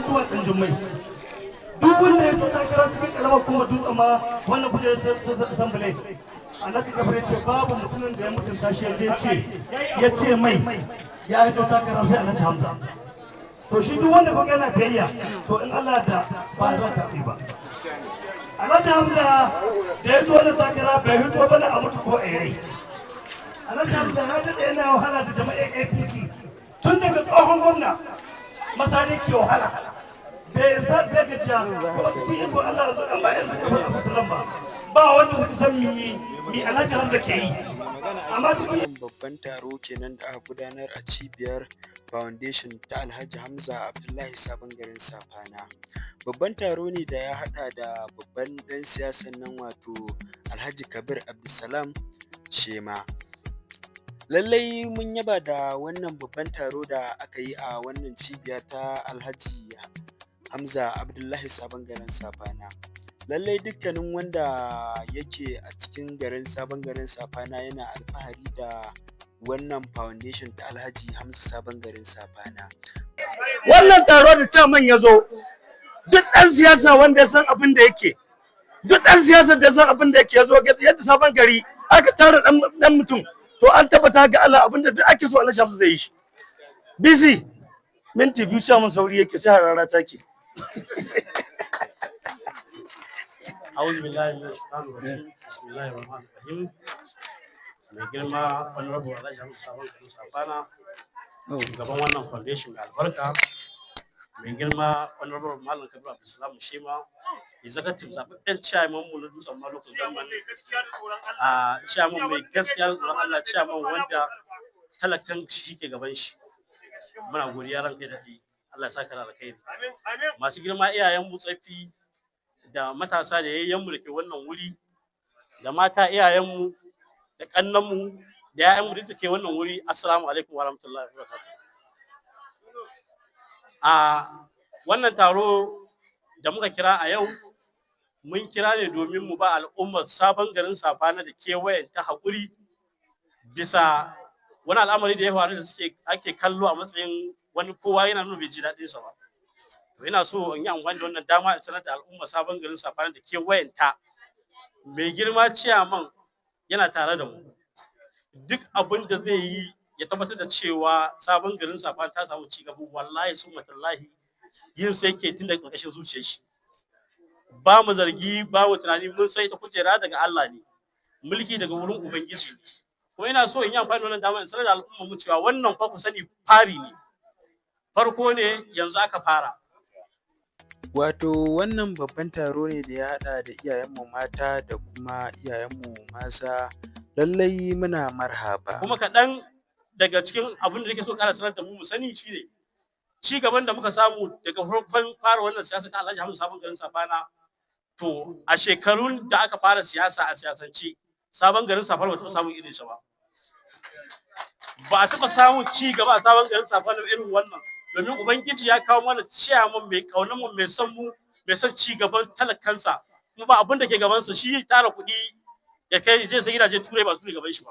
mutuwa ɗan jimmai duk wanda ya to takara cikin karamar kuma dutsen ma wannan kujerar ta sambale alhaji gabar ce babu mutumin da ya mutunta shi ya ce mai ya hito takara sai alhaji hamza to shi duk wanda kuka yana biyayya to in Allah da ba za ta ba alhaji hamza da ya to wannan takara bai hito bana a mutu ko ere alhaji hamza ya daɗe yana wahala da jama'ar APC tun daga tsohon gwamna masani ke wahala bai sa bai gajiya kuma cikin iko Allah zo dan bayan suka fara musulman ba wanda suka san mi alhaji hamza ke yi amma cikin babban taro kenan da aka gudanar a cibiyar foundation ta alhaji hamza abdullahi sabon garin safana. Babban taro ne da ya hada da babban dan siyasan nan wato alhaji kabir abdulsalam shema. Lallai mun yaba da wannan babban taro da aka yi a wannan cibiya ta alhaji hamza abdullahi sabon garin safana. Lallai dukkanin wanda yake a cikin garin sabon garin safana yana alfahari da wannan foundation ta alhaji hamza sabon garin safana. Wannan taro da chairman ya zo duk ɗan siyasa wanda ya san abin da yake duk ɗan siyasa da ya san abin da yake ya zo yadda sabon gari aka tara ɗan mutum to an tabbata ga Allah abin da duk ake so alhaji hamza zai yi shi. Busy minti biyu chairman sauri yake sai harara take. أعوذ بالله من الشيطان الرجيم بسم الله الرحمن الرحيم mai girma honorable alhaji hamza sabon garin safana gaban wannan foundation da albarka mai girma honorable malam kabir abdulsalam shema executive zababben chairman mu na dutsen maloko zaman a chairman mai gaskiya tsoron Allah chairman wanda talakan shi ke gaban shi muna godiya ran kai da Allah ya saka da alkhairi masu girma iyayen mu tsafi da matasa da yayyanmu da ke wannan wuri da mata iyayenmu da kannanmu da yayanmu da ke wannan wuri assalamu alaikum warahmatullahi wabarakatuh. A wannan taro da muka kira a yau mun kira ne domin mu ba al'ummar sabon garin safana da kewayen ta haƙuri bisa wani al'amari da ya faru da ake kallo a matsayin wani kowa yana nuna bai ji daɗinsa ba. Ina so in yi amfani da wannan dama in sanar da al'umma sabon garin safana da kewayenta mai girma ciyaman yana tare da mu duk abin da zai yi ya tabbatar da cewa sabon garin safana ta samu ci gaba wallahi sun matallahi yin sai ke tun da ƙarƙashin zuciyar shi ba mu zargi ba mu tunani mun sai ta kujera daga Allah ne mulki daga wurin ubangiji kuma ina so in yi amfani da wannan dama in sanar da al'umma mu cewa wannan fa ku sani fari ne farko ne yanzu aka fara. Wato wannan babban taro ne da ya haɗa da iyayenmu mata da kuma iyayenmu maza. Lallai muna marhaba. Kuma kaɗan daga cikin abin da nake so ƙara sanar da mu sani shine ci gaban da muka samu daga farkon fara wannan siyasa ta Alhaji Hamza sabon garin Safana to a shekarun da aka fara siyasa a siyasance sabon garin Safana ba taɓa samun irin shi ba. Ba a taɓa samun ci gaba a sabon garin Safana irin wannan. Domin ubangiji ya kawo mana ciyaman mai kaunar mu mai son mu mai son ci gaban talakansa kuma ba abin da ke gaban sa shi tara kuɗi ya kai zai sai gidaje turai ba su ne gaban shi ba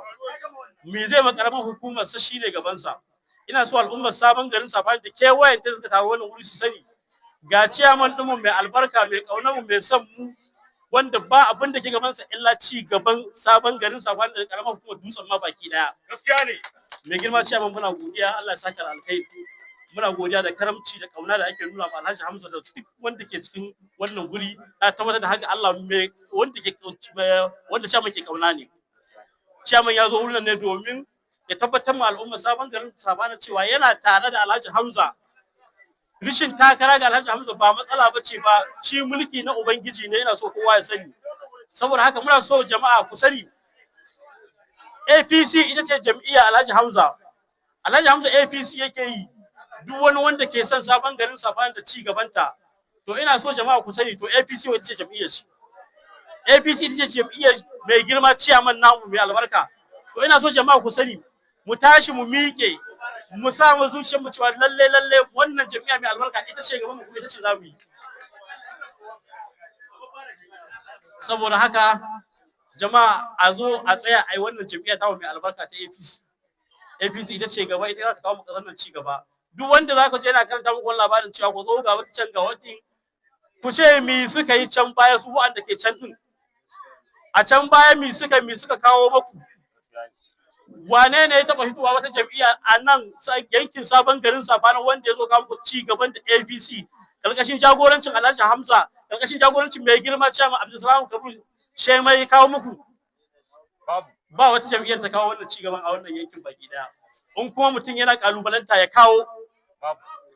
me zai makaramin hukumar sa shine gaban sa ina so al'ummar sabon garin Safana da kewayen ta suka taro wannan wuri su sani ga ciyaman din mu mai albarka mai kaunar mu mai son mu wanda ba abin da ke gaban sa illa ci gaban sabon garin Safana da karamar hukumar dutsen ma baki daya gaskiya ne mai girma ciyaman muna godiya Allah ya saka alkhairi muna godiya da karamci da kauna da ake nuna ma Alhaji Hamza da duk wanda ke cikin wannan guri ta tabbatar da haka Allah mai wanda chairman ke kauna ne chairman ya zo wurin ne domin ya tabbatar ma al'umma sabon garin Safana cewa yana tare da Alhaji Hamza rishin takara ga Alhaji Hamza ba matsala bace ba shi mulki na ubangiji ne yana so kowa ya sani saboda haka muna so jama'a ku sani APC ita ce jam'iyya Alhaji Hamza APC yake yi duk wani wanda ke son sabon garin Safana da ci gabanta to ina so jama'a ku sani to APC wacce ce jam'iyyar shi APC ita ce jam'iyyar mai girma ciyaman namu mai albarka to ina so jama'a ku sani mu tashi mu miƙe mu sa mu zuciyar mu cewa lalle wannan jam'iyya mai albarka ita ce gaban mu kuma ita ce zamu yi saboda haka jama'a a zo a tsaya ai wannan jam'iyya ta mai albarka ta APC ita ce gaba ita za ta kawo mu kasar nan ci gaba duk wanda za ku je yana karanta muku labarin cewa ku zo ga wata can ga wata ku ce mi suka yi can baya su wanda ke can din a can baya mi suka kawo muku wane ne ya taba fitowa wata jam'iyya a nan yankin sabon garin Safana wanda ya zo kawo muku ci gaban da APC karkashin jagorancin Alhaji Hamza karkashin jagorancin mai girma Chairman Abdulsalam Kabir shi mai kawo muku ba wata jam'iyyar ta kawo wannan ci gaban a wannan yankin baki daya in kuma mutum yana kalubalanta ya kawo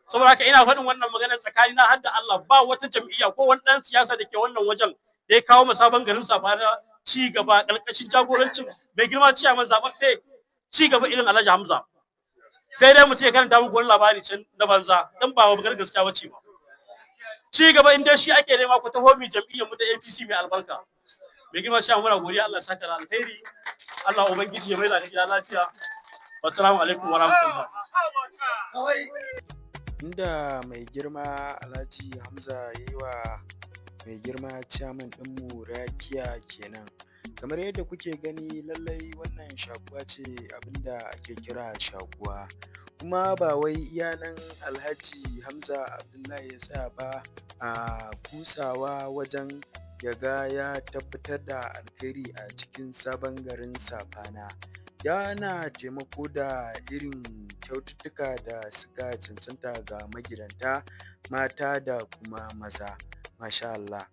saboda haka ina faɗin wannan magana tsakanina har da Allah ba wata jam'iyya ko wani ɗan siyasa da ke wannan wajen da ya kawo sabon garin Safana ci gaba ƙarƙashin jagorancin mai girma ciyaman zaɓaɓɓe ci gaba irin Alhaji Hamza sai dai mutum ya karanta muku wani labari can na banza dan ba maganar gaskiya bace ba ci gaba in dai shi ake nema ku taho mi jam'iyyar mu ta APC mai albarka mai girma ciyaman muna godiya Allah saka da alheri Allah ubangiji ya mai da gida lafiya assalamu alaikum wa rahmatullah inda mai girma Alhaji Hamza ya yi wa mai girma ciyaman ɗinmu rakiya kenan. Kamar yadda kuke gani lallai wannan shakuwa ce abinda ake kira shakuwa, kuma ba wai iya nan Alhaji Hamza Abdullahi ya tsaya ba a kusawa wajen ya ga ya tabbatar da alkhairi a cikin sabon garin Safana. Yana taimako da irin kyaututtuka da suka cancanta ga magidanta mata da kuma maza. Masha Allah.